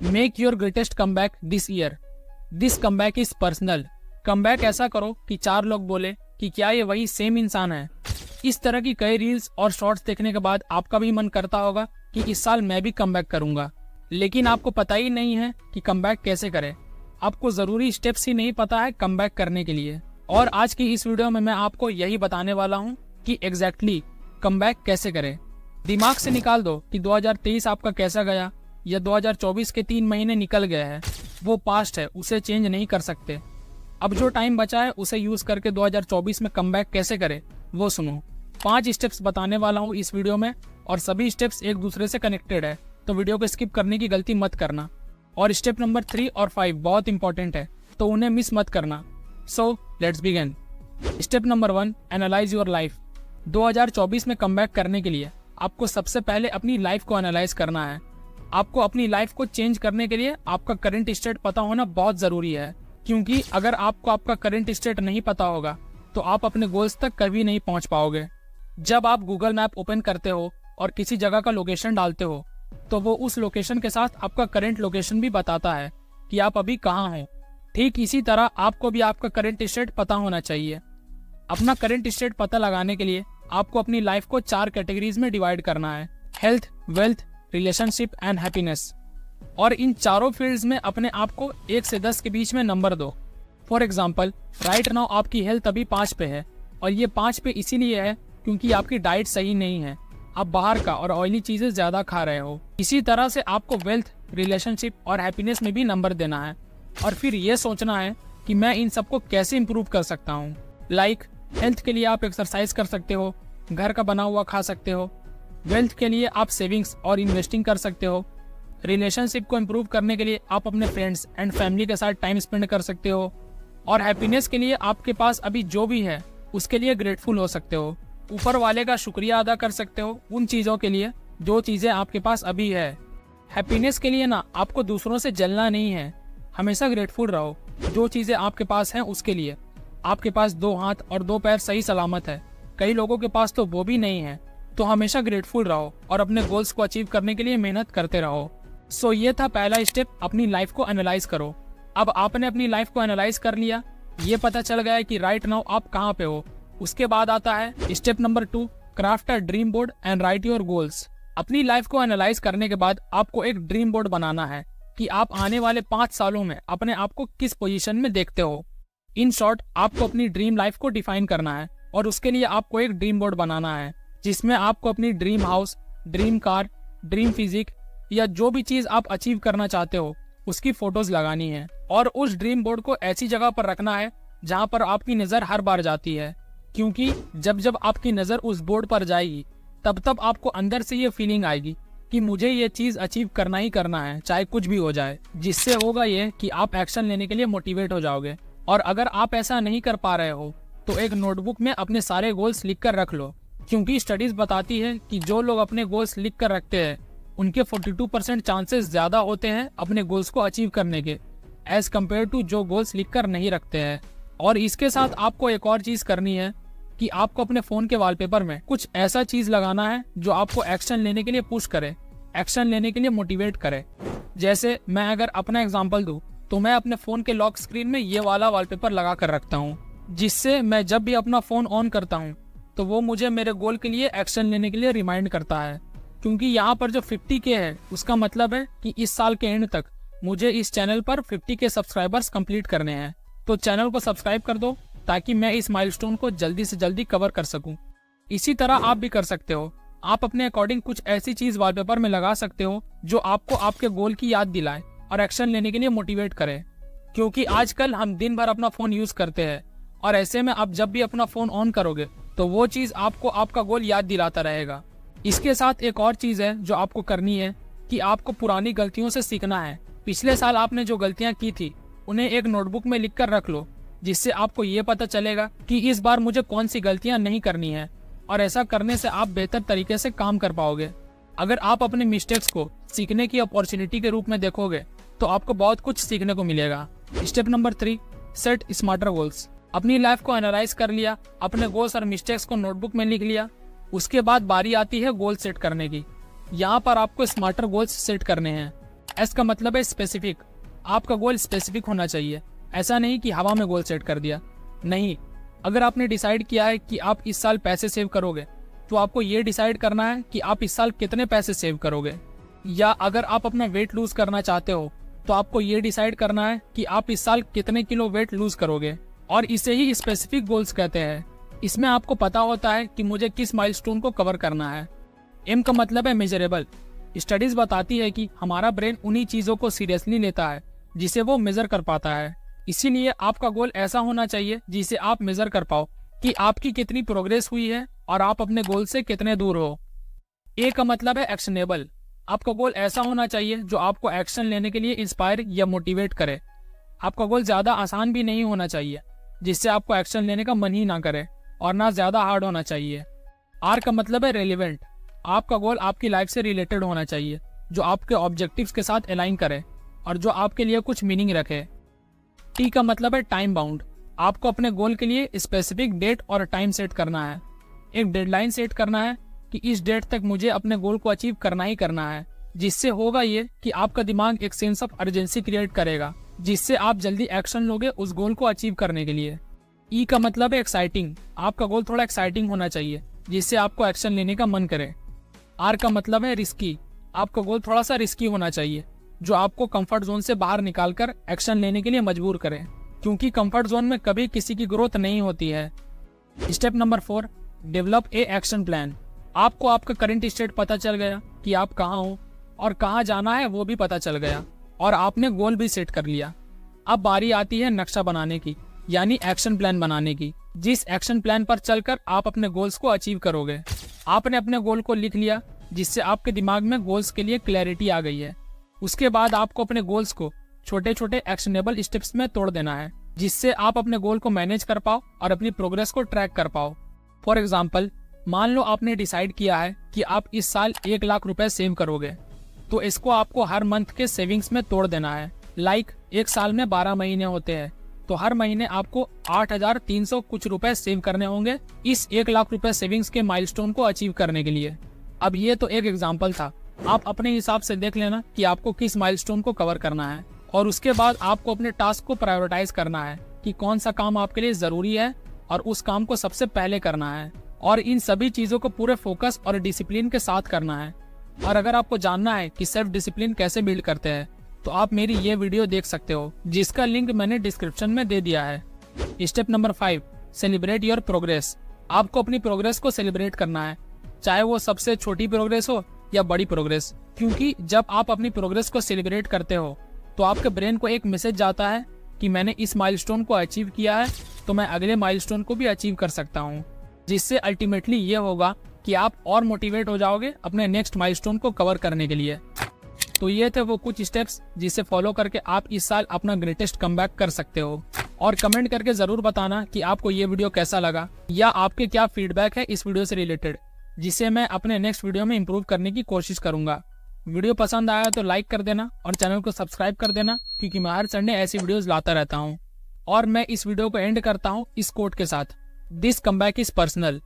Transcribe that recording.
Make your greatest comeback this year. This comeback is personal. Comeback ऐसा करो कि 4 लोग बोले कि क्या ये वही सेम इंसान है। इस तरह की कई रील्स और शॉर्ट्स देखने के बाद आपका भी मन करता होगा कि इस साल मैं भी कमबैक करूंगा, लेकिन आपको पता ही नहीं है कि कमबैक कैसे करें। आपको जरूरी स्टेप्स ही नहीं पता है कमबैक करने के लिए। और आज की इस वीडियो में मैं आपको यही बताने वाला हूँ कि एग्जैक्टली कमबैक कैसे करें। दिमाग से निकाल दो कि 2023 आपका कैसा गया या 2024 के 3 महीने निकल गए हैं। वो पास्ट है, उसे चेंज नहीं कर सकते। अब जो टाइम बचा है उसे यूज करके 2024 में कमबैक कैसे करें वो सुनो। 5 स्टेप्स बताने वाला हूँ इस वीडियो में और सभी स्टेप्स एक दूसरे से कनेक्टेड है, तो वीडियो को स्किप करने की गलती मत करना। और स्टेप नंबर 3 और 5 बहुत इंपॉर्टेंट है, तो उन्हें मिस मत करना। So let's begin. Step number 1, analyse your life. 2024 में कमबैक करने के लिए आपको सबसे पहले अपनी लाइफ को एनालाइज करना है। आपको अपनी लाइफ को चेंज करने के लिए आपका करंट स्टेट पता होना बहुत जरूरी है, क्योंकि अगर आपको आपका करंट स्टेट नहीं पता होगा तो आप अपने गोल्स तक कभी नहीं पहुंच पाओगे। जब आप गूगल मैप ओपन करते हो और किसी जगह का लोकेशन डालते हो तो वो उस लोकेशन के साथ आपका करंट लोकेशन भी बताता है कि आप अभी कहाँ हैं। ठीक इसी तरह आपको भी आपका करंट स्टेट पता होना चाहिए। अपना करंट स्टेट पता लगाने के लिए आपको अपनी लाइफ को 4 कैटेगरीज में डिवाइड करना है: health, wealth, relationship and happiness. और इन चारों फील्ड्स में अपने आप को 1 से 10 के बीच में नंबर दो। फॉर एग्जाम्पल, राइट नाउ आपकी हेल्थ अभी 5 पे है, और ये 5 पे इसीलिए है क्योंकि आपकी डाइट सही नहीं है, आप बाहर का और ऑयली चीजें ज्यादा खा रहे हो। इसी तरह से आपको वेल्थ, रिलेशनशिप और हैप्पीनेस में भी नंबर देना है, और फिर ये सोचना है कि मैं इन सबको कैसे इम्प्रूव कर सकता हूँ। लाइक हेल्थ के लिए आप एक्सरसाइज कर सकते हो, घर का बना हुआ खा सकते हो। वेल्थ के लिए आप सेविंग्स और इन्वेस्टिंग कर सकते हो। रिलेशनशिप को इम्प्रूव करने के लिए आप अपने फ्रेंड्स एंड फैमिली के साथ टाइम स्पेंड कर सकते हो। और हैप्पीनेस के लिए आपके पास अभी जो भी है उसके लिए ग्रेटफुल हो सकते हो। ऊपर वाले का शुक्रिया अदा कर सकते हो उन चीज़ों के लिए जो चीज़ें आपके पास अभी है। हैप्पीनेस के लिए ना आपको दूसरों से जलना नहीं है, हमेशा ग्रेटफुल रहो जो चीज़ें आपके पास हैं उसके लिए। आपके पास 2 हाथ और 2 पैर सही सलामत है, कई लोगों के पास तो वो भी नहीं है। तो हमेशा ग्रेटफुल रहो और अपने गोल्स को अचीव करने के लिए मेहनत करते रहो। सो ये था पहला स्टेप, अपनी लाइफ को एनालाइज करो। अब आपने अपनी लाइफ को एनालाइज कर लिया, ये पता चल गया है कि राइट नाउ आप कहाँ पे हो। उसके बाद आता है step number 2, craft a dream board and right your goals. अपनी लाइफ को एनालाइज करने के बाद आपको एक ड्रीम बोर्ड बनाना है कि आप आने वाले 5 सालों में अपने आप को किस पोजीशन में देखते हो। इन शॉर्ट, आपको अपनी ड्रीम लाइफ को डिफाइन करना है और उसके लिए आपको एक ड्रीम बोर्ड बनाना है जिसमें आपको अपनी dream house, dream car, dream physique या जो भी चीज आप अचीव करना चाहते हो उसकी फोटोज लगानी है। और उस ड्रीम बोर्ड को ऐसी जगह पर रखना है जहाँ पर आपकी नजर हर बार जाती है, क्योंकि जब जब आपकी नजर उस बोर्ड पर जाएगी तब तब आपको अंदर से ये फीलिंग आएगी कि मुझे ये चीज अचीव करना ही करना है, चाहे कुछ भी हो जाए। जिससे होगा ये कि आप एक्शन लेने के लिए मोटिवेट हो जाओगे। और अगर आप ऐसा नहीं कर पा रहे हो तो एक नोटबुक में अपने सारे गोल्स लिख कर रख लो, क्योंकि स्टडीज बताती है कि जो लोग अपने गोल्स लिख कर रखते हैं उनके 42% चांसेस ज्यादा होते हैं अपने गोल्स को अचीव करने के, एज कम्पेयर टू जो गोल्स लिख कर नहीं रखते हैं। और इसके साथ आपको एक और चीज करनी है कि आपको अपने फोन के वॉलपेपर में कुछ ऐसा चीज लगाना है जो आपको एक्शन लेने के लिए पुश करे, एक्शन लेने के लिए मोटिवेट करे। जैसे मैं अगर अपना एग्जांपल दूं तो मैं अपने फोन के लॉक स्क्रीन में ये वाला वॉलपेपर लगा कर रखता हूँ, जिससे मैं जब भी अपना फोन ऑन करता हूँ तो वो मुझे मेरे गोल के लिए एक्शन लेने के लिए रिमाइंड करता है। क्योंकि यहाँ पर जो 50K है उसका मतलब है कि इस साल के एंड तक मुझे इस चैनल पर 50K सब्सक्राइबर्स कंप्लीट करने हैं। तो चैनल को सब्सक्राइब कर दो ताकि मैं इस माइलस्टोन को जल्दी से जल्दी कवर कर सकूं। इसी तरह आप भी कर सकते हो। आप अपने अकॉर्डिंग कुछ ऐसी चीज वॉलपेपर में लगा सकते हो जो आपको आपके गोल की याद दिलाए और एक्शन लेने के लिए मोटिवेट करे। क्योंकि आजकल हम दिन भर अपना फोन यूज करते हैं और ऐसे में आप जब भी अपना फोन ऑन करोगे तो वो चीज आपको आपका गोल याद दिलाता रहेगा। इसके साथ एक और चीज है जो आपको करनी है कि आपको पुरानी गलतियों से सीखना है। पिछले साल आपने जो गलतियां की थी उन्हें एक नोटबुक में लिख कर रख लो, जिससे आपको ये पता चलेगा कि इस बार मुझे कौन सी गलतियां नहीं करनी है, और ऐसा करने से आप बेहतर तरीके से काम कर पाओगे। अगर आप अपने मिस्टेक्स को सीखने की अपॉर्चुनिटी के रूप में देखोगे तो आपको बहुत कुछ सीखने को मिलेगा। Step number 3, set smarter goals. अपनी लाइफ को एनालाइज कर लिया, अपने गोल्स और मिस्टेक्स को नोटबुक में लिख लिया, उसके बाद बारी आती है गोल सेट करने की। यहाँ पर आपको स्मार्टर गोल्स सेट करने हैं। एस का मतलब है स्पेसिफिक। आपका गोल स्पेसिफिक होना चाहिए, ऐसा नहीं कि हवा में गोल सेट कर दिया। नहीं, अगर आपने डिसाइड किया है कि आप इस साल पैसे सेव करोगे, तो आपको ये डिसाइड करना है कि आप इस साल कितने पैसे सेव करोगे। या अगर आप अपना वेट लूज करना चाहते हो, तो आपको ये डिसाइड करना है कि आप इस साल कितने किलो वेट लूज करोगे। और इसे ही स्पेसिफिक गोल्स कहते हैं। इसमें आपको पता होता है कि मुझे किस माइलस्टोन को कवर करना है। एम का मतलब है मेजरेबल। स्टडीज बताती है कि हमारा ब्रेन उन्हीं चीजों को सीरियसली लेता है जिसे वो मेजर कर पाता है। इसीलिए आपका गोल ऐसा होना चाहिए जिसे आप मेजर कर पाओ कि आपकी कितनी प्रोग्रेस हुई है और आप अपने गोल से कितने दूर हो। ए का मतलब है एक्शनेबल। आपका गोल ऐसा होना चाहिए जो आपको एक्शन लेने के लिए इंस्पायर या मोटिवेट करे। आपका गोल ज्यादा आसान भी नहीं होना चाहिए जिससे आपको एक्शन लेने का मन ही ना करे, और ना ज्यादा हार्ड होना चाहिए। आर का मतलब है रेलिवेंट। आपका गोल आपकी लाइफ से रिलेटेड होना चाहिए, जो आपके ऑब्जेक्टिव्स के साथ अलाइन करे और जो आपके लिए कुछ मीनिंग रखे। टी का मतलब है टाइम बाउंड। आपको अपने गोल के लिए स्पेसिफिक डेट और टाइम सेट करना है। एक डेडलाइन सेट करना है कि इस डेट तक मुझे अपने गोल को अचीव करना ही करना है। जिससे होगा ये कि आपका दिमाग एक सेंस ऑफ अर्जेंसी क्रिएट करेगा, जिससे आप जल्दी एक्शन लोगे उस गोल को अचीव करने के लिए। ई का मतलब है एक्साइटिंग। आपका गोल थोड़ा एक्साइटिंग होना चाहिए जिससे आपको एक्शन लेने का मन करे। आर का मतलब है रिस्की। आपका गोल थोड़ा सा रिस्की होना चाहिए जो आपको कंफर्ट जोन से बाहर निकालकर एक्शन लेने के लिए मजबूर करे, क्योंकि कंफर्ट जोन में कभी किसी की ग्रोथ नहीं होती है। Step number 4, develop a action plan. आपको आपका करंट स्टेट पता चल गया कि आप कहाँ हो और कहाँ जाना है वो भी पता चल गया, और आपने गोल भी सेट कर लिया। अब बारी आती है नक्शा बनाने की, यानी एक्शन प्लान बनाने की, जिस एक्शन प्लान पर चलकर आप अपने गोल्स को अचीव करोगे। आपने अपने गोल को लिख लिया, जिससे आपके दिमाग में गोल्स के लिए क्लैरिटी आ गई है। उसके बाद आपको अपने गोल्स को छोटे छोटे एक्शनेबल स्टेप्स में तोड़ देना है, जिससे आप अपने गोल को मैनेज कर पाओ और अपनी प्रोग्रेस को ट्रैक कर पाओ। फॉर एग्जाम्पल, मान लो आपने डिसाइड किया है कि आप इस साल 1 लाख रुपए सेव करोगे, तो इसको आपको हर मंथ के सेविंग्स में तोड़ देना है। लाइक एक साल में 12 महीने होते हैं, तो हर महीने आपको 8,300 कुछ रुपए सेव करने होंगे इस 1 लाख रुपए सेविंग्स के माइलस्टोन को अचीव करने के लिए। अब ये तो एक एग्जाम्पल था, आप अपने हिसाब से देख लेना कि आपको किस माइलस्टोन को कवर करना है, और उसके बाद आपको अपने टास्क को प्रायोरिटाइज करना है कि कौन सा काम आपके लिए जरूरी है और उस काम को सबसे पहले करना है, और इन सभी चीजों को पूरे फोकस और डिसिप्लिन के साथ करना है। और अगर आपको जानना है कि सेल्फ डिसिप्लिन कैसे बिल्ड करते हैं, तो आप मेरी ये वीडियो देख सकते हो, जिसका लिंक मैंने डिस्क्रिप्शन में दे दिया है। Step number 5, celebrate your progress. आपको अपनी प्रोग्रेस को सेलिब्रेट करना है, चाहे वो सबसे छोटी प्रोग्रेस हो या बड़ी प्रोग्रेस, क्योंकि जब आप अपनी प्रोग्रेस को सेलिब्रेट करते हो तो आपके ब्रेन को एक मैसेज जाता है कि मैंने इस माइलस्टोन को अचीव किया है, तो मैं अगले माइलस्टोन को भी अचीव कर सकता हूँ। जिससे अल्टीमेटली ये होगा कि आप और मोटिवेट हो जाओगे अपने नेक्स्ट माइलस्टोन को कवर करने के लिए। तो ये थे वो कुछ स्टेप्स जिसे फॉलो करके आप इस साल अपना ग्रेटेस्ट कमबैक कर सकते हो। और कमेंट करके जरूर बताना कि आपको ये वीडियो कैसा लगा, या आपके क्या फीडबैक है इस वीडियो से रिलेटेड, जिसे मैं अपने नेक्स्ट वीडियो में इम्प्रूव करने की कोशिश करूंगा। वीडियो पसंद आया तो लाइक कर देना और चैनल को सब्सक्राइब कर देना, क्योंकि मैं हर संडे ऐसी वीडियोस लाता रहता हूँ। और मैं इस वीडियो को एंड करता हूँ इस कोट के साथ, दिस कमबैक इज पर्सनल।